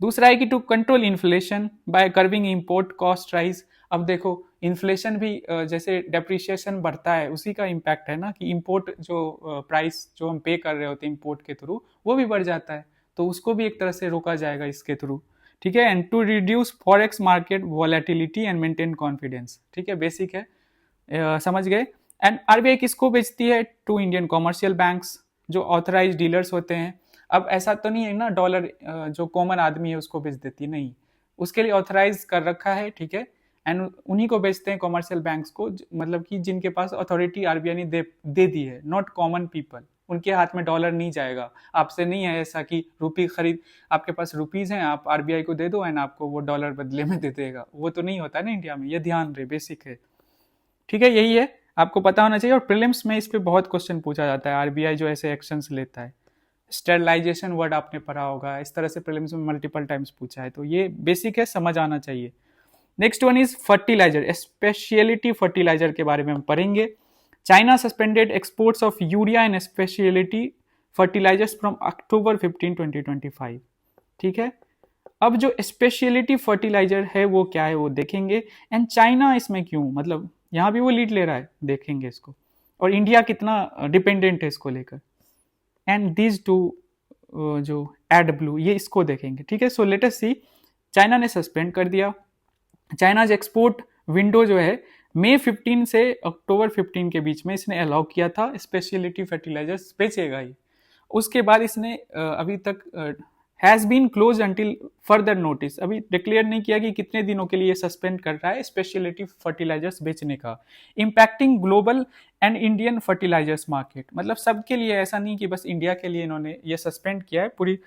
दूसरा है कि to control inflation by curbing import cost rise. अब देखो इन्फ्लेशन भी जैसे डेप्रिसिएशन बढ़ता है उसी का इम्पैक्ट है ना, कि इंपोर्ट जो प्राइस जो हम पे कर रहे होते हैं इंपोर्ट के थ्रू वो भी बढ़ जाता है, तो उसको भी एक तरह से रोका जाएगा इसके थ्रू, ठीक है। And to reduce forex market volatility and maintain confidence, ठीक है, बेसिक है, समझ गए। एंड आरबीआई किसको बेचती है? टू इंडियन कॉमर्शियल बैंक्स, जो ऑथराइज डीलर्स होते हैं। अब ऐसा तो नहीं है ना डॉलर जो कॉमन आदमी है उसको बेच देती, नहीं, उसके लिए ऑथराइज कर रखा है, ठीक है। एंड उन्हीं को बेचते हैं कॉमर्शियल बैंक्स को, मतलब कि जिनके पास अथॉरिटी आरबीआई ने दे दी है, नॉट कॉमन पीपल। उनके हाथ में डॉलर नहीं जाएगा, आपसे नहीं है ऐसा कि रुपी खरीद, आपके पास रुपीज हैं, आप आरबीआई को दे दो एंड आपको वो डॉलर बदले में दे देगा, वो तो नहीं होता है ना इंडिया में, ये ध्यान रहे, बेसिक है, ठीक है, यही है, आपको पता होना चाहिए। और प्रीलिम्स में इस पे बहुत क्वेश्चन पूछा जाता है, आरबीआई जो ऐसे एक्शंस लेता है। स्टेरलाइजेशन वर्ड आपने पढ़ा होगा, इस तरह से प्रीलिम्स में मल्टीपल टाइम्स पूछा है, तो ये बेसिक है, समझ आना चाहिए। Next one is fertiliser, speciality fertiliser के बारे में हम पढ़ेंगे। China suspended exports of urea and speciality fertilisers from October 15, 2025, ठीक है। अब जो स्पेशलिटी फर्टिलाइजर है वो क्या है वो देखेंगे, एंड चाइना इसमें क्यों, मतलब यहाँ भी वो लीड ले रहा है, देखेंगे इसको, और इंडिया कितना डिपेंडेंट है इसको लेकर। एंड दीज टू जो एड ब्लू, ये इसको देखेंगे, ठीक है। सो लेट अस सी, चाइना ने सस्पेंड कर दिया। चाइना एक्सपोर्ट विंडो जो है मई 15 से अक्टूबर 15 के बीच में इसने अलाउ किया था स्पेशलिटी फर्टिलाइजर्स बेचेगा ही। उसके बाद इसने अभी तक has been close until further notice, अभी डिक्लेयर नहीं किया कि कितने दिनों के लिए सस्पेंड कर रहा है स्पेशलिटी फर्टिलाइजर्स बेचने का। Impacting global and Indian fertilisers market, मतलब सबके लिए, ऐसा नहीं कि बस इंडिया के लिए इन्होंने ये सस्पेंड किया है, पूरी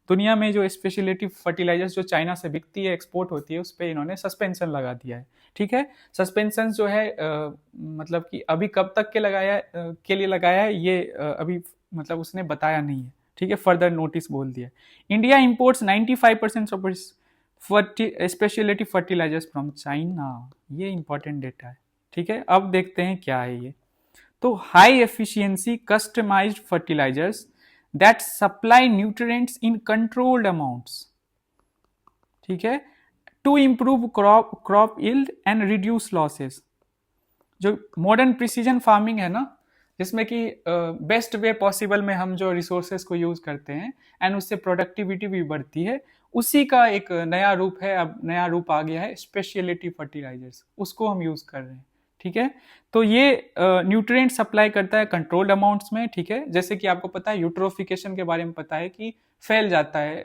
दुनिया में जो स्पेशलिटी फर्टिलाइजर्स जो चाइना से बिकती है, एक्सपोर्ट होती है, उस पर इन्होंने सस्पेंशन लगा दिया है, ठीक है। सस्पेंशन जो है मतलब कि अभी कब तक के लिए लगाया है ये अभी मतलब उसने बताया नहीं है, ठीक है, फर्दर नोटिस बोल दिया। India imports 95% of speciality fertilisers from China, ये इंपॉर्टेंट डेटा है, ठीक है। अब देखते हैं क्या है ये। तो high efficiency customised fertilisers that supply nutrients in controlled amounts, ठीक है, to improve crop yield and reduce losses. जो मॉडर्न प्रिसीजन फार्मिंग है ना, जिसमें कि बेस्ट वे पॉसिबल में हम जो रिसोर्सेज को यूज करते हैं एंड उससे प्रोडक्टिविटी भी बढ़ती है, उसी का एक नया रूप है, अब नया रूप आ गया है स्पेशलिटी फर्टिलाइजर्स, उसको हम यूज कर रहे हैं, ठीक है। तो ये न्यूट्रिएंट सप्लाई करता है कंट्रोल्ड अमाउंट्स में, ठीक है। जैसे कि आपको पता है यूट्रोफिकेशन के बारे में पता है कि फैल जाता है,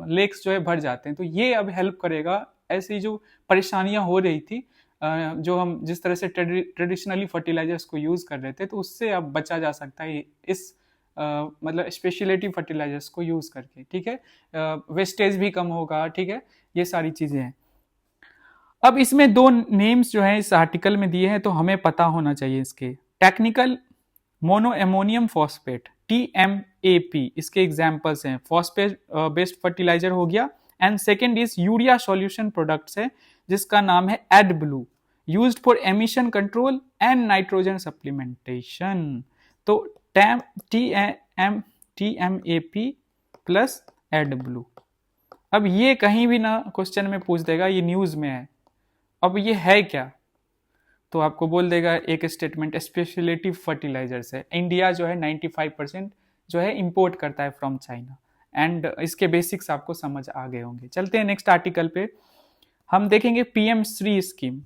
लेक्स जो है भर जाते हैं, तो ये अब हेल्प करेगा। ऐसी जो परेशानियां हो रही थी, जो हम जिस तरह से ट्रेडिशनली फर्टिलाइजर्स को यूज कर रहे थे, तो उससे अब बचा जा सकता है इस मतलब स्पेशलिटी फर्टिलाइजर्स को यूज करके, ठीक है। वेस्टेज भी कम होगा, ठीक है, ये सारी चीजें हैं। अब इसमें दो नेम्स जो हैं इस आर्टिकल में दिए हैं, तो हमें पता होना चाहिए इसके। Technical mono ammonium phosphate, TMAP, इसके एग्जाम्पल्स हैं, फॉस्फेट बेस्ड फर्टिलाइजर हो गया। And second is urea solution products है, जिसका नाम है AdBlue, used for emission control and nitrogen supplementation. तो TMAP प्लस एडब्लू। अब ये कहीं भी ना क्वेश्चन में पूछ देगा, ये न्यूज में है, अब ये है क्या, तो आपको बोल देगा एक स्टेटमेंट, स्पेशलिटी फर्टिलाइजर्स है। इंडिया जो है 95% जो है इंपोर्ट करता है फ्रॉम चाइना, एंड इसके बेसिक्स आपको समझ आ गए होंगे। चलते हैं नेक्स्ट आर्टिकल पे, हम देखेंगे PM श्री स्कीम,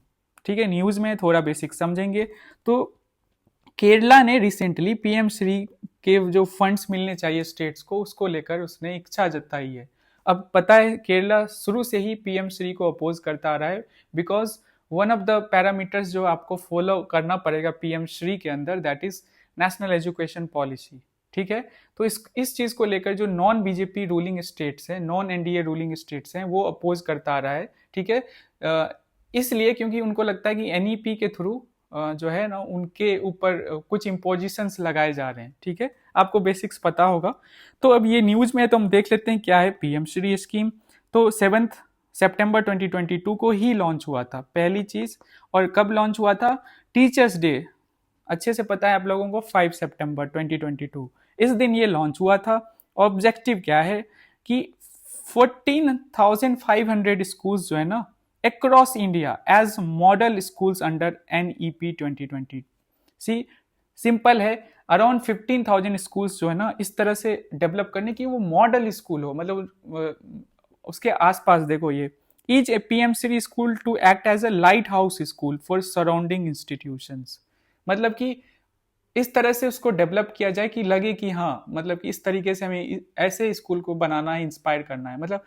ठीक है, न्यूज में थोड़ा बेसिक समझेंगे। तो केरला ने रिसेंटली PM श्री के जो फंड्स मिलने चाहिए स्टेट्स को, उसको लेकर उसने इच्छा जताई है। अब पता है केरला शुरू से ही PM श्री को अपोज करता आ रहा है, because one of the parameters जो आपको फॉलो करना पड़ेगा PM श्री के अंदर, that is national education policy, ठीक है। तो इस चीज को लेकर जो नॉन बीजेपी रूलिंग स्टेट्स हैं, नॉन एनडीए रूलिंग स्टेट्स हैं, वो अपोज करता आ रहा है, ठीक है। इसलिए क्योंकि उनको लगता है कि NEP के थ्रू जो है ना उनके ऊपर कुछ इम्पोजिशंस लगाए जा रहे हैं, ठीक है, आपको बेसिक्स पता होगा। तो अब ये न्यूज में है, तो हम देख लेते हैं क्या है PM श्री स्कीम। तो 7 सितंबर 2022 को ही लॉन्च हुआ था, पहली चीज। और कब लॉन्च हुआ था? टीचर्स डे, अच्छे से पता है आप लोगों को, 5 सितंबर 2022 इस दिन ये लॉन्च हुआ था। ऑब्जेक्टिव क्या है कि 14,500 स्कूल्स जो है ना across India as model schools under NEP 2020। See simple है, अराउंड 15,000 स्कूल्स जो है ना इस तरह से डेवलप करने की, वो मॉडल स्कूल हो, मतलब उसके आसपास देखो ये each PM Shri school to act as a lighthouse school for surrounding institutions. मतलब कि इस तरह से उसको डेवलप किया जाए कि लगे कि हाँ, मतलब कि इस तरीके से हमें ऐसे स्कूल को बनाना है, इंस्पायर करना है। मतलब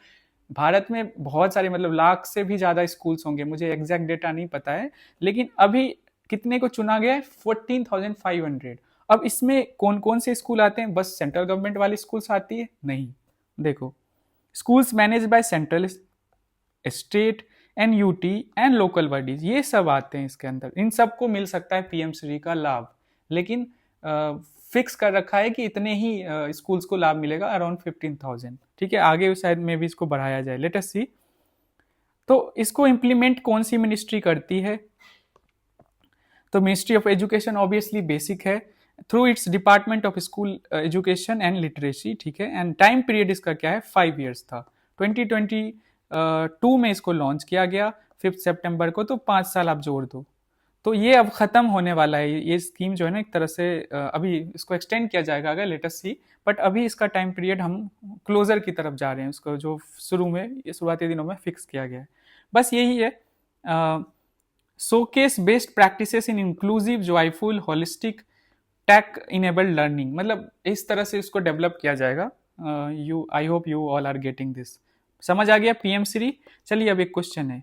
भारत में बहुत सारे, मतलब लाख से भी ज्यादा स्कूल्स होंगे, मुझे एग्जैक्ट डेटा नहीं पता है, लेकिन अभी कितने को चुना गया है? 14,500। अब इसमें कौन कौन से स्कूल आते हैं? बस सेंट्रल गवर्नमेंट वाली स्कूल्स आती है? नहीं। देखो, schools manage by central, state and UT and local bodies, ये सब आते हैं इसके अंदर। इन सबको मिल सकता है पीएम श्री का लाभ, लेकिन फिक्स कर रखा है कि इतने ही स्कूल्स को लाभ मिलेगा, अराउंड 15,000। ठीक है, आगे शायद में भी इसको बढ़ाया जाए, लेट अस सी। तो इसको इम्प्लीमेंट कौन सी मिनिस्ट्री करती है? तो ministry of education obviously basic है, through its department of school education and literacy. ठीक है, एंड टाइम पीरियड इसका क्या है? 5 years था। 2022 में इसको लॉन्च किया गया 5 सितंबर को, तो 5 साल आप जोड़ दो। तो ये अब खत्म होने वाला है, ये स्कीम जो है ना, एक तरह से अभी इसको एक्सटेंड किया जाएगा, अगर लेट अस सी। बट अभी इसका टाइम पीरियड हम क्लोजर की तरफ जा रहे हैं, उसको जो शुरू में, ये शुरुआती दिनों में फिक्स किया गया है। बस यही है। Showcase best practices in inclusive, joyful, holistic, tech enabled learning, मतलब इस तरह से इसको डेवलप किया जाएगा। You I hope you all are getting this. समझ आ गया पीएम श्री? चलिए, अब एक क्वेश्चन है,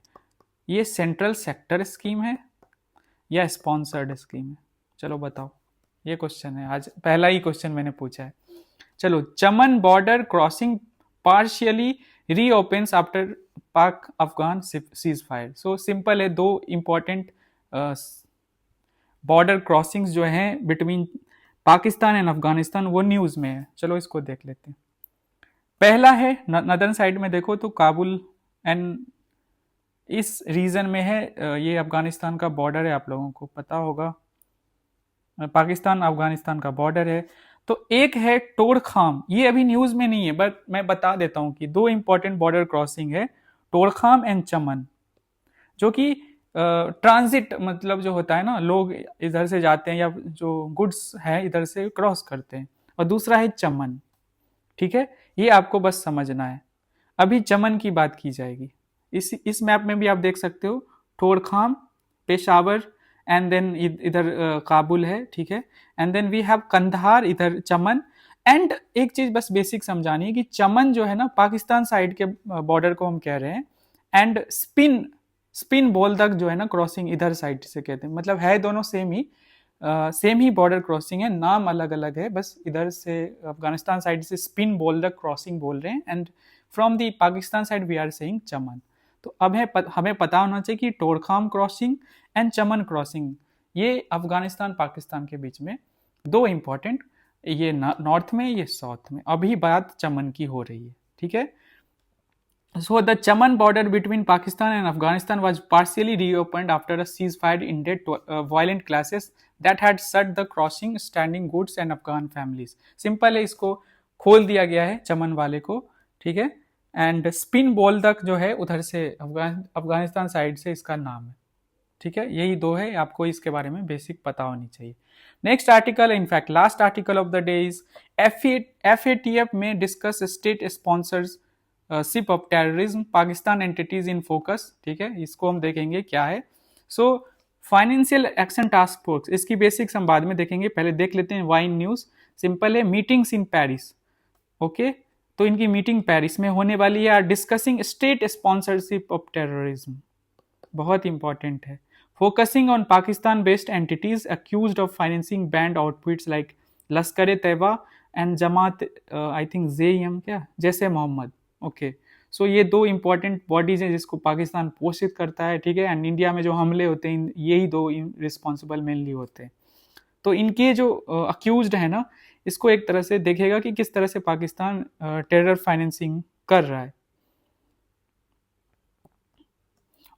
ये सेंट्रल सेक्टर स्कीम है या स्पॉन्सर्ड स्कीम है? चलो बताओ, ये क्वेश्चन है आज, पहला ही क्वेश्चन मैंने पूछा है। चलो, चमन बॉर्डर क्रॉसिंग पार्शियली रीओपन्स आफ्टर पाक Afghan cease fire. So simple है, दो इंपॉर्टेंट बॉर्डर क्रॉसिंग्स जो हैं बिटवीन पाकिस्तान एंड अफगानिस्तान, वो न्यूज में है। चलो इसको देख लेते हैं। पहला है नदर्न साइड में, देखो तो काबुल एंड इस रीजन में है, ये अफगानिस्तान का बॉर्डर है, आप लोगों को पता होगा, पाकिस्तान अफगानिस्तान का बॉर्डर है। तो एक है टोरखाम, ये अभी न्यूज में नहीं है, बट मैं बता देता हूं कि दो इंपॉर्टेंट बॉर्डर क्रॉसिंग है, टोरखाम एंड चमन, जो कि ट्रांजिट, मतलब जो होता है ना, लोग इधर से जाते हैं या जो गुड्स है इधर से क्रॉस करते हैं। और दूसरा है चमन। ठीक है, ये आपको बस समझना है। अभी चमन की बात की जाएगी। इस मैप में भी आप देख सकते हो, ठोरखाम, पेशावर, एंड देन इधर काबुल है। ठीक है, and then we have Kandahar, इधर चमन। एंड एक चीज बस बेसिक समझानी है कि चमन जो है ना, पाकिस्तान साइड के बॉर्डर को हम कह रहे हैं, एंड स्पिन बोलदक जो है ना, क्रॉसिंग इधर साइड से कहते हैं। मतलब है दोनों सेम ही बॉर्डर क्रॉसिंग है, नाम अलग अलग है, बस इधर से अफगानिस्तान साइड से स्पिन बोलदक क्रॉसिंग बोल रहे हैं, and from the Pakistan side we are saying Chaman. तो अब हमें पता होना चाहिए कि Torkham crossing and Chaman crossing, ये अफगानिस्तान पाकिस्तान के बीच में दो इंपॉर्टेंट, ये नॉर्थ में, ये साउथ में। अभी बात चमन की हो रही है। ठीक है, so the Chaman border between Pakistan and Afghanistan was partially reopened after a ceasefire ended violent clashes that had shut the crossing standing goods and Afghan families. Simple है, इसको खोल दिया गया है चमन वाले को। ठीक है, एंड स्पिन बोलदक जो है उधर से अफगानिस्तान साइड से इसका नाम है। ठीक है, यही दो है, आपको इसके बारे में बेसिक पता होनी चाहिए। Next article, in fact last article of the day is FATF में discuss state sponsors ship of terrorism, Pakistan entities in focus. ठीक है, इसको हम देखेंगे क्या है। So financial action task force, इसकी बेसिक्स हम बाद में देखेंगे, पहले देख लेते हैं वाइन न्यूज। सिंपल है, मीटिंग्स इन पेरिस। ओके, तो इनकी मीटिंग पेरिस में होने वाली है। Are discussing state sponsorship of terrorism, बहुत इंपॉर्टेंट है। Focusing on Pakistan based entities accused of financing banned outfits like Lashkar Taiba and Jamaat, I think JEM, क्या, जैसे मोहम्मद। ओके, सो ये दो इंपॉर्टेंट बॉडीज हैं जिसको पाकिस्तान पोषित करता है। ठीक है, एंड इंडिया में जो हमले होते हैं, यही दो रिस्पॉन्सिबल मेनली होते हैं। तो इनके जो अक्यूज्ड है ना, इसको एक तरह से देखेगा कि किस तरह से पाकिस्तान टेरर फाइनेंसिंग कर रहा है।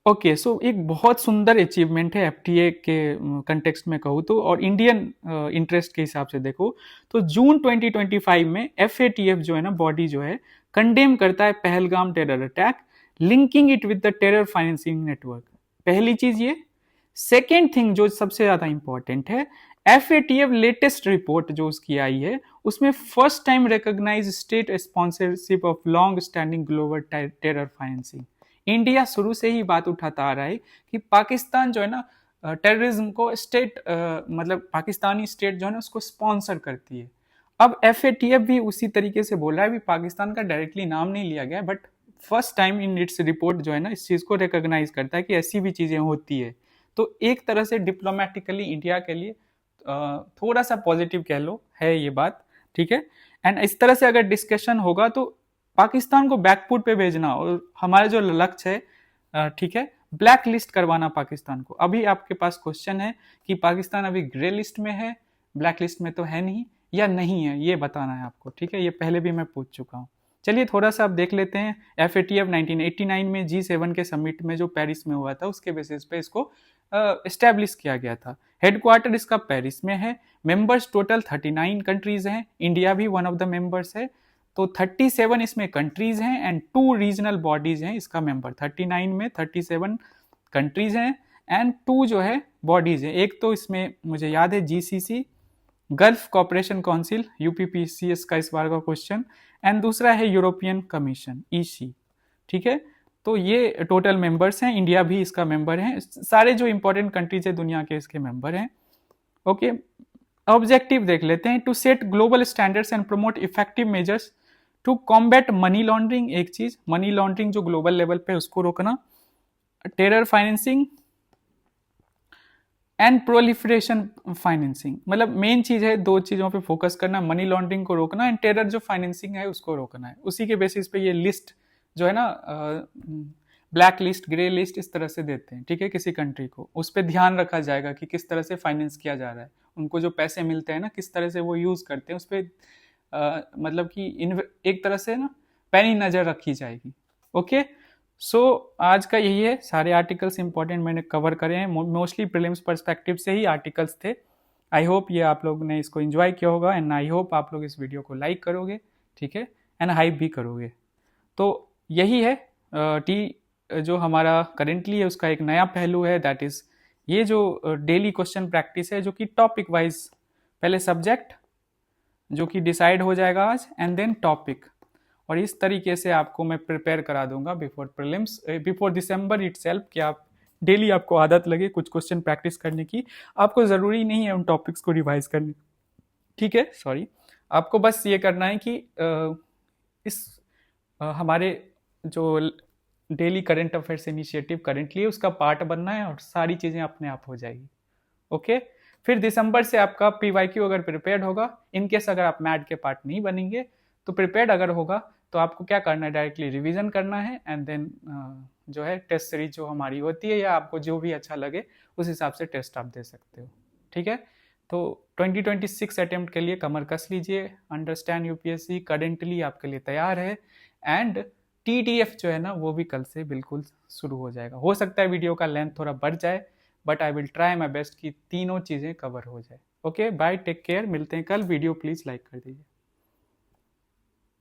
ओके, सो एक बहुत सुंदर अचीवमेंट है FTA के कंटेक्स्ट में कहूँ तो, और इंडियन इंटरेस्ट के हिसाब से देखो तो जून 2025 में FATF जो है ना, बॉडी जो है, कंडेम करता है Pahalgam terror attack, linking it with the terror financing network. पहली चीज ये। सेकेंड थिंग जो सबसे ज्यादा इंपॉर्टेंट है, FATF लेटेस्ट रिपोर्ट जो उसकी आई है, उसमें first time recognise state sponsorship of long standing global terror financing. India शुरू से ही बात उठाता आ रहा है कि पाकिस्तान जो है ना, टेररिज्म को स्टेट मतलब पाकिस्तानी स्टेट जो है ना उसको स्पॉन्सर करती है। अब FATF भी उसी तरीके से बोल रहा है, अभी पाकिस्तान का डायरेक्टली नाम नहीं लिया गया, but first time in its report जो है ना इस चीज़ को रिकॉग्नाइज करता है कि ऐसी भी चीज़ें होती है। तो एक तरह से डिप्लोमेटिकली इंडिया के लिए थोड़ा सा पॉजिटिव कह लो है ये बात, ठीक है। एंड इस तरह से अगर डिस्कशन होगा तो पाकिस्तान को बैकफुट पे भेजना, और हमारा जो लक्ष्य है ठीक है, ब्लैक लिस्ट करवाना पाकिस्तान को। अभी आपके पास क्वेश्चन है कि पाकिस्तान अभी ग्रे लिस्ट में है, ब्लैक लिस्ट में तो है नहीं, या नहीं है, ये बताना है आपको, ठीक है। ये पहले भी मैं पूछ चुका हूँ। चलिए थोड़ा सा आप देख लेते हैं। FATF 1989 में G7 के समिट में जो पेरिस में हुआ था उसके बेसिस पे इसको एस्टेब्लिश किया गया था। हेडक्वार्टर इसका पेरिस में है। मेंबर्स टोटल 39 कंट्रीज हैं, इंडिया भी वन ऑफ द मेंबर्स है। तो 37 इसमें कंट्रीज हैं एंड 2 रीजनल बॉडीज हैं इसका मेंबर। 39 में 37 कंट्रीज हैं एंड 2 जो है बॉडीज हैं। एक तो इसमें मुझे याद है GCC, Gulf cooperation council, UPPCS का इस बार का क्वेश्चन, एंड दूसरा है यूरोपियन कमीशन EC, ठीक है। तो ये टोटल मेंबर्स हैं, इंडिया भी इसका मेंबर है, सारे जो इंपॉर्टेंट कंट्रीज है दुनिया के इसके मेंबर हैं। ओके, ऑब्जेक्टिव देख लेते हैं। To set global standards and promote effective measures to combat money laundering, एक चीज मनी लॉन्ड्रिंग जो ग्लोबल लेवल पे उसको रोकना, terror financing and proliferation financing, मतलब मेन चीज है 2 चीजों पे फोकस करना, मनी लॉन्ड्रिंग को रोकना एंड टेरर जो फाइनेंसिंग है उसको रोकना है। उसी के बेसिस पे ये लिस्ट जो है ना ब्लैक लिस्ट, ग्रे लिस्ट इस तरह से देते हैं, ठीक है, किसी कंट्री को। उस पर ध्यान रखा जाएगा कि किस तरह से फाइनेंस किया जा रहा है, उनको जो पैसे मिलते हैं ना किस तरह से वो यूज करते हैं, उस पर मतलब कि एक तरह से ना पैनी नजर रखी जाएगी। ओके, सो आज का यही है। सारे आर्टिकल्स इंपॉर्टेंट मैंने कवर करे हैं, मोस्टली प्रीलिम्स पर्सपेक्टिव से ही आर्टिकल्स थे। आई होप ये आप लोग ने इसको एंजॉय किया होगा एंड आई होप आप लोग इस वीडियो को लाइक करोगे, ठीक है, एंड हाइप भी करोगे। तो यही है टी जो हमारा करेंटली है उसका एक नया पहलू है, दैट इज ये जो डेली क्वेश्चन प्रैक्टिस है, जो कि टॉपिक वाइज, पहले सब्जेक्ट जो कि डिसाइड हो जाएगा आज एंड देन टॉपिक, और इस तरीके से आपको मैं प्रिपेयर करा दूंगा बिफोर प्रीलिम्स, बिफोर दिसंबर इटसेल्फ, कि आप डेली आपको आदत लगे कुछ क्वेश्चन प्रैक्टिस करने की। आपको ज़रूरी नहीं है उन टॉपिक्स को रिवाइज करने, ठीक है, सॉरी, आपको बस ये करना है कि हमारे जो daily current affairs initiative currently है उसका पार्ट बनना है और सारी चीज़ें अपने आप हो जाएगी। ओके, फिर दिसंबर से आपका PYQ अगर प्रिपेयर्ड होगा, इनकेस अगर आप मैड के पार्ट नहीं बनेंगे तो प्रिपेयर्ड अगर होगा तो आपको क्या करना है, डायरेक्टली रिवीजन करना है एंड देन जो है टेस्ट सीरीज जो हमारी होती है, या आपको जो भी अच्छा लगे उस हिसाब से टेस्ट आप दे सकते हो, ठीक है। तो 2026 अटेम्प्ट के लिए कमर कस लीजिए, अंडरस्टैंड UPSC करेंटली आपके लिए तैयार है एंड TTF जो है ना वो भी कल से बिल्कुल शुरू हो जाएगा। हो सकता है वीडियो का लेंथ थोड़ा बढ़ जाए, but I will try my best कि तीनों चीज़ें कवर हो जाए। ओके, बाय, टेक केयर, मिलते हैं कल। वीडियो प्लीज़ लाइक कर दीजिए।